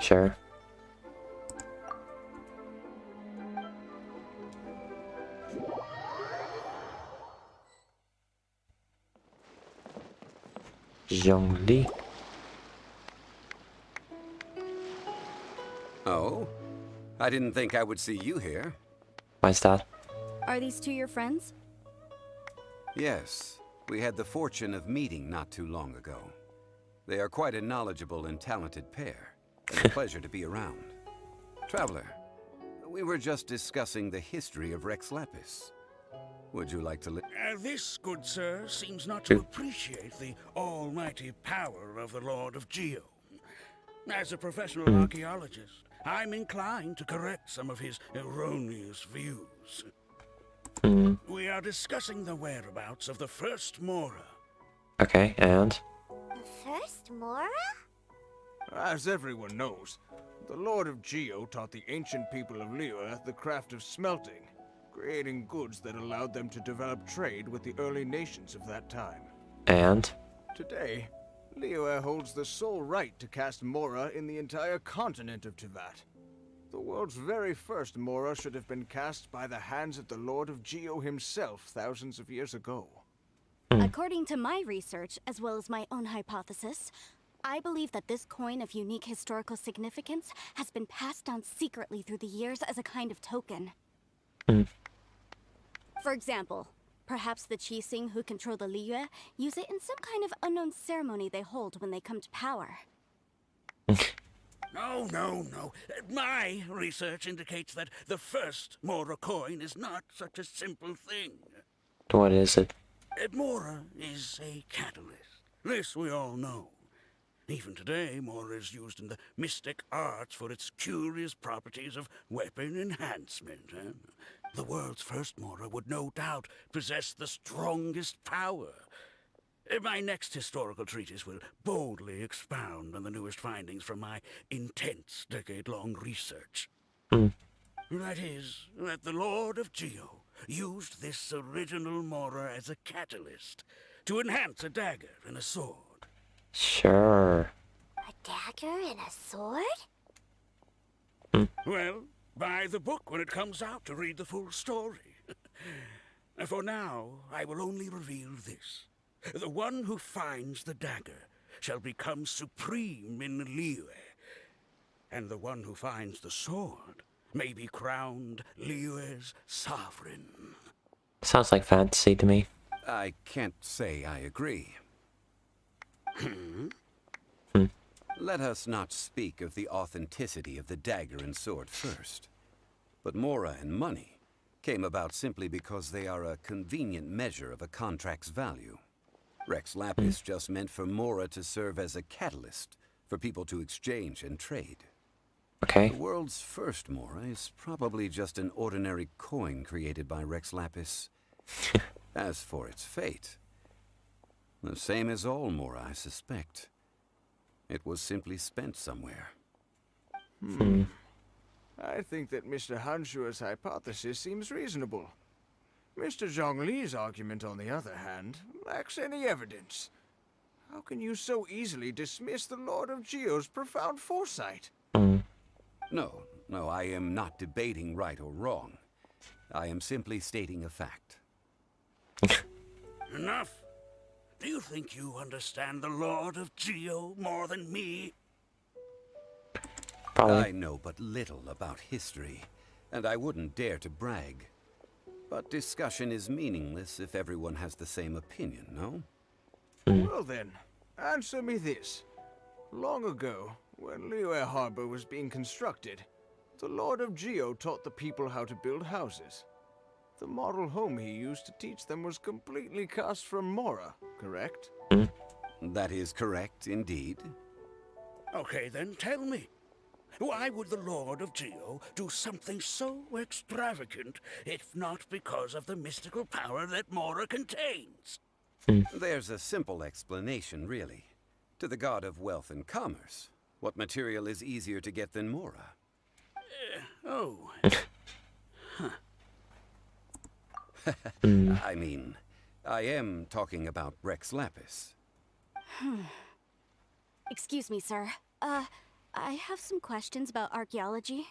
Sure. Zhongli. Oh? I didn't think I would see you here. Why's that? Are these two your friends? Yes, we had the fortune of meeting not too long ago. They are quite a knowledgeable and talented pair, and a pleasure to be around. Traveler, we were just discussing the history of Rex Lapis. Would you like to This, good sir, seems not to appreciate the almighty power of the Lord of Geo. As a professional archaeologist, I'm inclined to correct some of his erroneous views. We are discussing the whereabouts of the first Mora. Okay, and? The first Mora? As everyone knows, the Lord of Geo taught the ancient people of Liyue the craft of smelting, creating goods that allowed them to develop trade with the early nations of that time. And? Today, Liyue holds the sole right to cast Mora in the entire continent of Tivat. The world's very first Mora should have been cast by the hands of the Lord of Geo himself thousands of years ago. According to my research, as well as my own hypothesis, I believe that this coin of unique historical significance has been passed down secretly through the years as a kind of token. For example, perhaps the Qixing who control the Liyue use it in some kind of unknown ceremony they hold when they come to power. No. My research indicates that the first Mora coin is not such a simple thing. What is it? Mora is a catalyst. This we all know. Even today, Mora is used in the mystic arts for its curious properties of weapon enhancement. The world's first Mora would no doubt possess the strongest power. My next historical treatise will boldly expound on the newest findings from my intense decade-long research. That is, that the Lord of Geo used this original Mora as a catalyst to enhance a dagger and a sword. Sure. A dagger and a sword? Well, buy the book when it comes out to read the full story. For now, I will only reveal this. The one who finds the dagger shall become supreme in Liyue, and the one who finds the sword may be crowned Liyue's sovereign. Sounds like fantasy to me. I can't say I agree. Let us not speak of the authenticity of the dagger and sword first. But Mora and money came about simply because they are a convenient measure of a contract's value. Rex Lapis just meant for Mora to serve as a catalyst for people to exchange and trade. Okay. The world's first Mora is probably just an ordinary coin created by Rex Lapis. As for its fate, the same as all Mora, I suspect. It was simply spent somewhere. I think that Mr. Hanshua's hypothesis seems reasonable. Mr. Zhongli's argument, on the other hand, lacks any evidence. How can you so easily dismiss the Lord of Geo's profound foresight? No, I am not debating right or wrong. I am simply stating a fact. Enough. Do you think you understand the Lord of Geo more than me? Probably. I know but little about history, and I wouldn't dare to brag. But discussion is meaningless if everyone has the same opinion, no? Well then, answer me this. Long ago, when Liyue Harbor was being constructed, the Lord of Geo taught the people how to build houses. The model home he used to teach them was completely cast from Mora, correct? That is correct, indeed. Okay, then tell me. Why would the Lord of Geo do something so extravagant, if not because of the mystical power that Mora contains? There's a simple explanation, really. To the god of wealth and commerce, what material is easier to get than Mora? Oh. I mean, I am talking about Rex Lapis. Excuse me, sir. I have some questions about archaeology.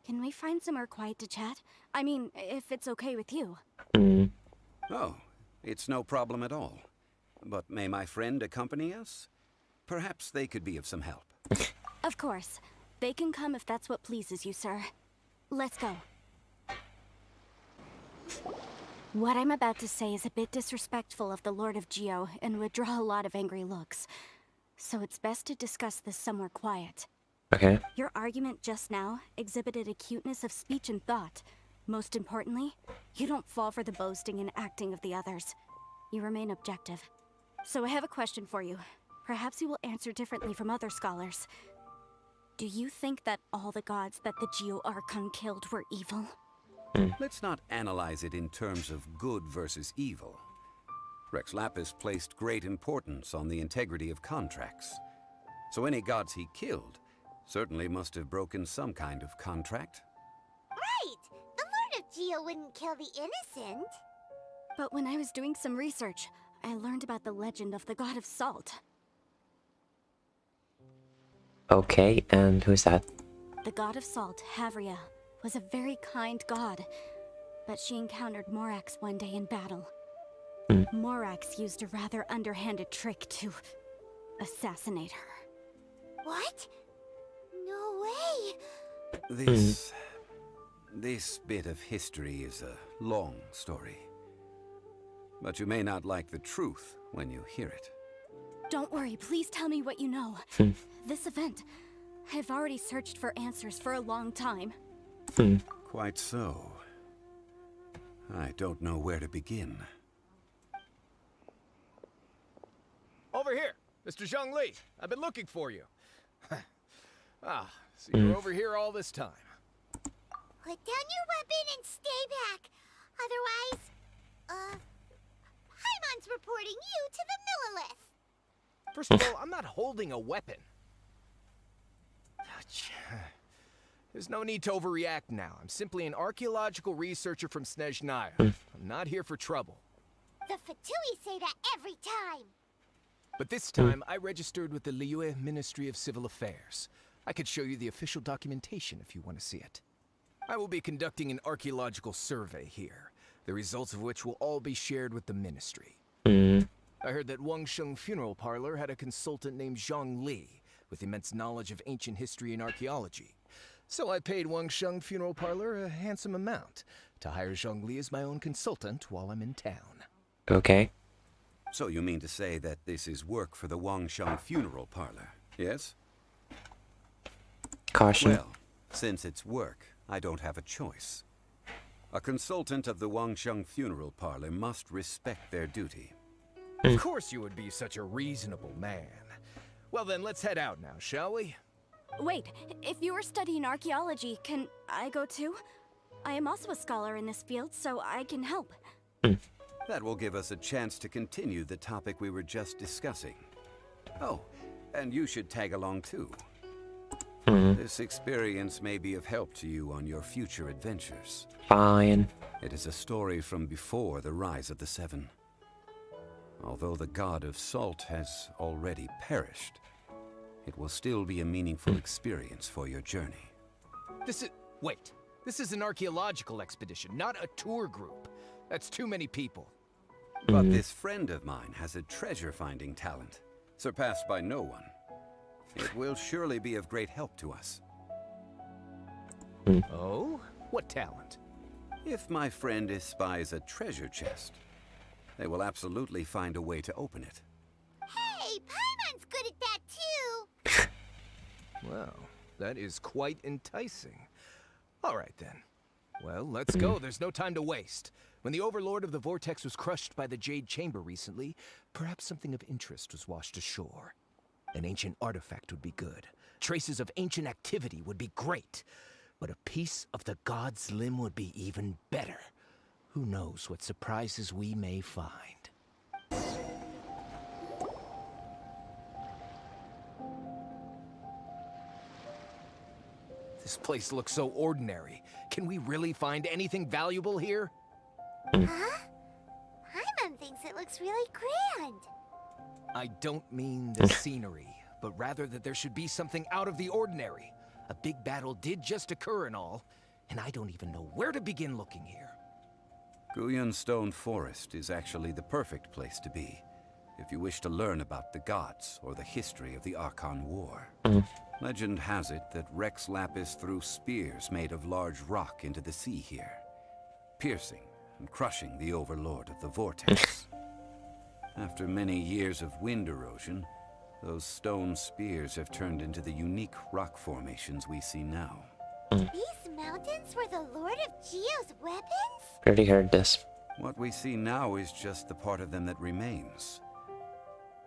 Can we find somewhere quiet to chat? I mean, if it's okay with you. Oh, it's no problem at all. But may my friend accompany us? Perhaps they could be of some help. Of course. They can come if that's what pleases you, sir. Let's go. What I'm about to say is a bit disrespectful of the Lord of Geo and would draw a lot of angry looks. So it's best to discuss this somewhere quiet. Okay. Your argument just now exhibited acuteness of speech and thought. Most importantly, you don't fall for the boasting and acting of the others. You remain objective. So I have a question for you. Perhaps you will answer differently from other scholars. Do you think that all the gods that the Geo Archon killed were evil? Let's not analyze it in terms of good versus evil. Rex Lapis placed great importance on the integrity of contracts. So any gods he killed certainly must have broken some kind of contract. Right! The Lord of Geo wouldn't kill the innocent. But when I was doing some research, I learned about the legend of the god of salt. Okay, and who's that? The god of salt, Havria, was a very kind god, but she encountered Morax one day in battle. Morax used a rather underhanded trick to assassinate her. What? No way! This bit of history is a long story. But you may not like the truth when you hear it. Don't worry, please tell me what you know. This event, I've already searched for answers for a long time. Quite so. I don't know where to begin. Over here, Mr. Zhongli. I've been looking for you. So you're over here all this time. Put down your weapon and stay back. Otherwise, Paimon's reporting you to the Millilith. First of all, I'm not holding a weapon. There's no need to overreact now. I'm simply an archaeological researcher from Snezhnaya. I'm not here for trouble. The Fatui say that every time. But this time, I registered with the Liyue Ministry of Civil Affairs. I could show you the official documentation if you want to see it. I will be conducting an archaeological survey here, the results of which will all be shared with the ministry. I heard that Wangsheng Funeral Parlor had a consultant named Zhongli with immense knowledge of ancient history and archaeology. So I paid Wangsheng Funeral Parlor a handsome amount to hire Zhongli as my own consultant while I'm in town. Okay. So you mean to say that this is work for the Wangsheng Funeral Parlor, yes? Caution. Well, since it's work, I don't have a choice. A consultant of the Wangsheng Funeral Parlor must respect their duty. Of course you would be such a reasonable man. Well then, let's head out now, shall we? Wait, if you are studying archaeology, can I go too? I am also a scholar in this field, so I can help. That will give us a chance to continue the topic we were just discussing. Oh, and you should tag along too. This experience may be of help to you on your future adventures. Fine. It is a story from before the rise of the Seven. Although the god of salt has already perished, it will still be a meaningful experience for your journey. Wait. This is an archaeological expedition, not a tour group. That's too many people. But this friend of mine has a treasure-finding talent, surpassed by no one. It will surely be of great help to us. Oh? What talent? If my friend espies a treasure chest, they will absolutely find a way to open it. Hey, Paimon's good at that too. Well, that is quite enticing. All right then. Well, let's go. There's no time to waste. When the Overlord of the Vortex was crushed by the Jade Chamber recently, perhaps something of interest was washed ashore. An ancient artifact would be good. Traces of ancient activity would be great. But a piece of the god's limb would be even better. Who knows what surprises we may find. This place looks so ordinary. Can we really find anything valuable here? Huh? Paimon thinks it looks really grand. I don't mean the scenery, but rather that there should be something out of the ordinary. A big battle did just occur and all, and I don't even know where to begin looking here. Guyan Stone Forest is actually the perfect place to be, if you wish to learn about the gods or the history of the Archon War. Legend has it that Rex Lapis threw spears made of large rock into the sea here, piercing and crushing the overlord of the vortex. After many years of wind erosion, those stone spears have turned into the unique rock formations we see now. These mountains were the Lord of Geo's weapons? Already heard this. What we see now is just the part of them that remains.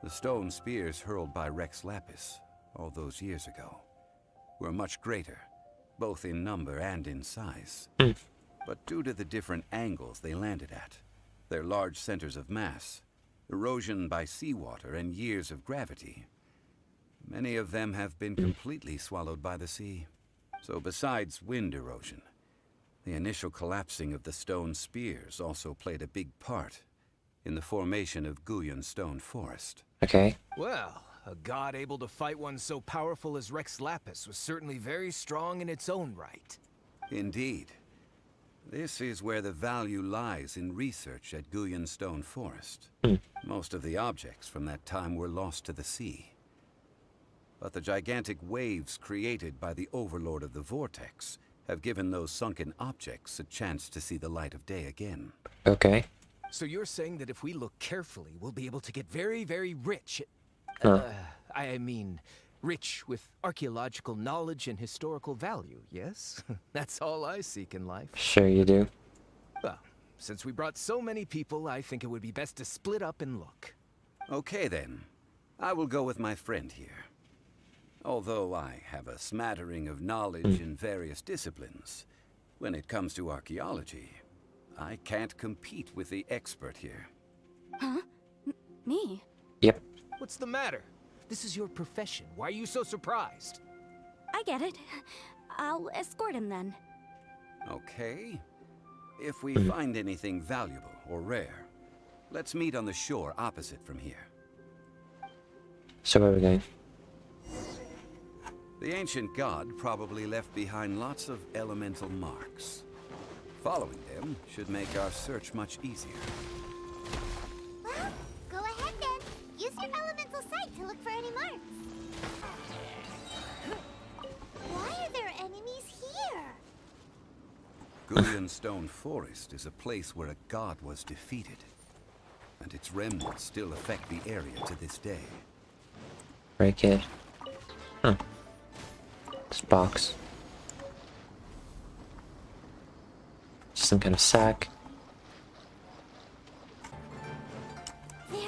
The stone spears hurled by Rex Lapis all those years ago were much greater, both in number and in size. But due to the different angles they landed at, their large centers of mass, erosion by seawater, and years of gravity, many of them have been completely swallowed by the sea. So besides wind erosion, the initial collapsing of the stone spears also played a big part in the formation of Guyan Stone Forest. Okay. Well, a god able to fight one so powerful as Rex Lapis was certainly very strong in its own right. Indeed. This is where the value lies in research at Guyan Stone Forest. Most of the objects from that time were lost to the sea. But the gigantic waves created by the overlord of the vortex have given those sunken objects a chance to see the light of day again. Okay. So you're saying that if we look carefully, we'll be able to get very, very rich. I mean, rich with archaeological knowledge and historical value, yes? That's all I seek in life. Sure you do. Well, since we brought so many people, I think it would be best to split up and look. Okay then. I will go with my friend here. Although I have a smattering of knowledge in various disciplines, when it comes to archaeology, I can't compete with the expert here. Huh? Me? Yep. What's the matter? This is your profession. Why are you so surprised? I get it. I'll escort him then. Okay. If we find anything valuable or rare, let's meet on the shore opposite from here. So where are we going? The ancient god probably left behind lots of elemental marks. Following them should make our search much easier. Well, go ahead then. Use your elemental sight to look for any marks. Why are there enemies here? Guyan Stone Forest is a place where a god was defeated, and its remnants still affect the area to this day. Break it. Huh. This box. Some kind of sack. They're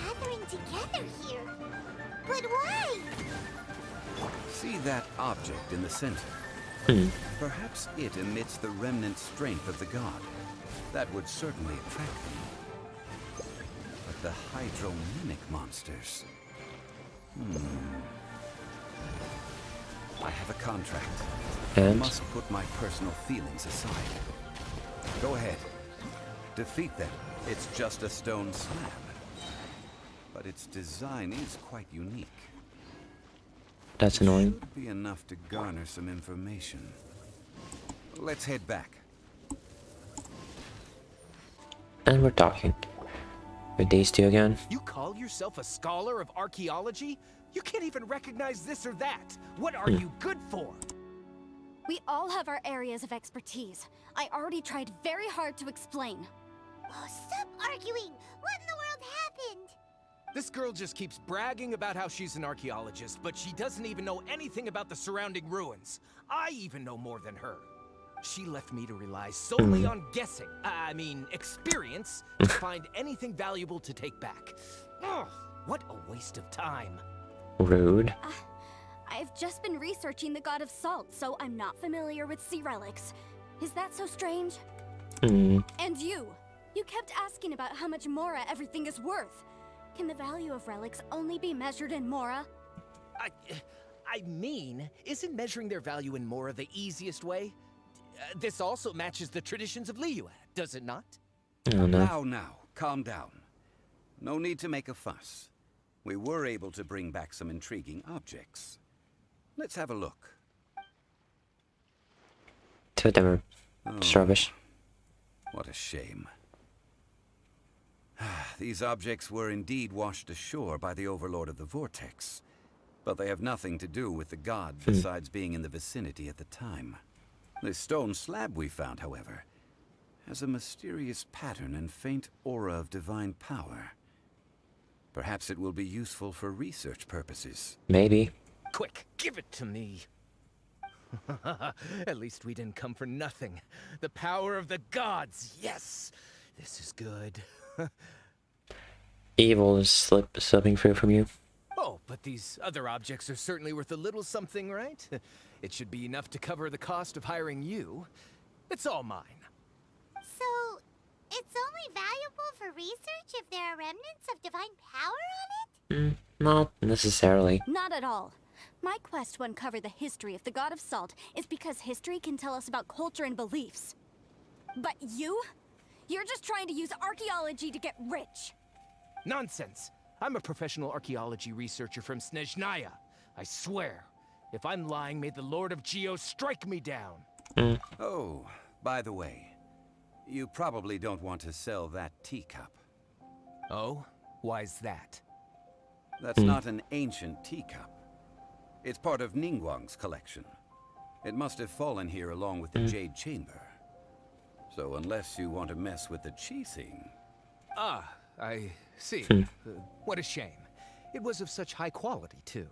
gathering together here. But why? See that object in the center? Perhaps it emits the remnant strength of the god. That would certainly attract them. But the hydromimic monsters... I have a contract. I And? must put my personal feelings aside. Go ahead. Defeat them. It's just a stone slab. But its design is quite unique. That's annoying. Should be enough to garner some information. Let's head back. And we're talking. With these two again. You call yourself a scholar of archaeology? You can't even recognize this or that. What are you good for? We all have our areas of expertise. I already tried very hard to explain. Oh, stop arguing! What in the world happened? This girl just keeps bragging about how she's an archaeologist, but she doesn't even know anything about the surrounding ruins. I even know more than her. She left me to rely solely on guessing, experience, to find anything valuable to take back. Ugh, what a waste of time. Rude. I've just been researching the god of salt, so I'm not familiar with sea relics. Is that so strange? And you kept asking about how much Mora everything is worth. Can the value of relics only be measured in Mora? Isn't measuring their value in Mora the easiest way? This also matches the traditions of Liyue, does it not? Oh no. Now, calm down. No need to make a fuss. we were able to bring back some intriguing objects. Let's have a look. Two of them are rubbish. What a shame. These objects were indeed washed ashore by the Overlord of the Vortex, but they have nothing to do with the god besides being in the vicinity at the time. This stone slab we found, however, has a mysterious pattern and faint aura of divine power. Perhaps it will be useful for research purposes. Maybe. Quick, give it to me. At least we didn't come for nothing. The power of the gods, yes! This is good. Evil is slipping through from you. Oh, but these other objects are certainly worth a little something, right? It should be enough to cover the cost of hiring you. It's all mine. So, it's only valuable for research if there are remnants of divine power on it? Not necessarily. Not at all. My quest to uncover the history of the God of Salt is because history can tell us about culture and beliefs. But you're just trying to use archaeology to get rich. Nonsense! I'm a professional archaeology researcher from Snezhnaya. I swear. If I'm lying, may the Lord of Geo strike me down. Oh, by the way, you probably don't want to sell that teacup. Oh? Why's that? That's not an ancient teacup. It's part of Ningguang's collection. It must have fallen here along with the Jade Chamber. So unless you want to mess with the Qixing... Ah, I see. What a shame. It was of such high quality, too.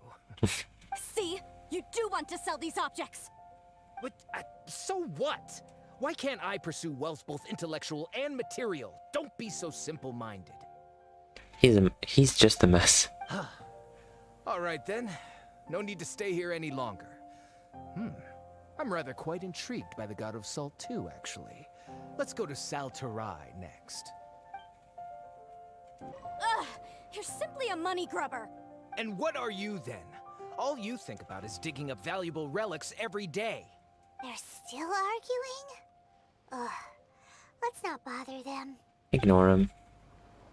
See? You do want to sell these objects! But, so what? Why can't I pursue wealth both intellectual and material? Don't be so simple-minded. He's just a mess. All right, then. No need to stay here any longer. I'm rather quite intrigued by the God of Salt, too, actually. Let's go to Saltarai next. Ugh! You're simply a money grubber! And what are you, then? All you think about is digging up valuable relics every day. They're still arguing? Ugh. Let's not bother them. Ignore him.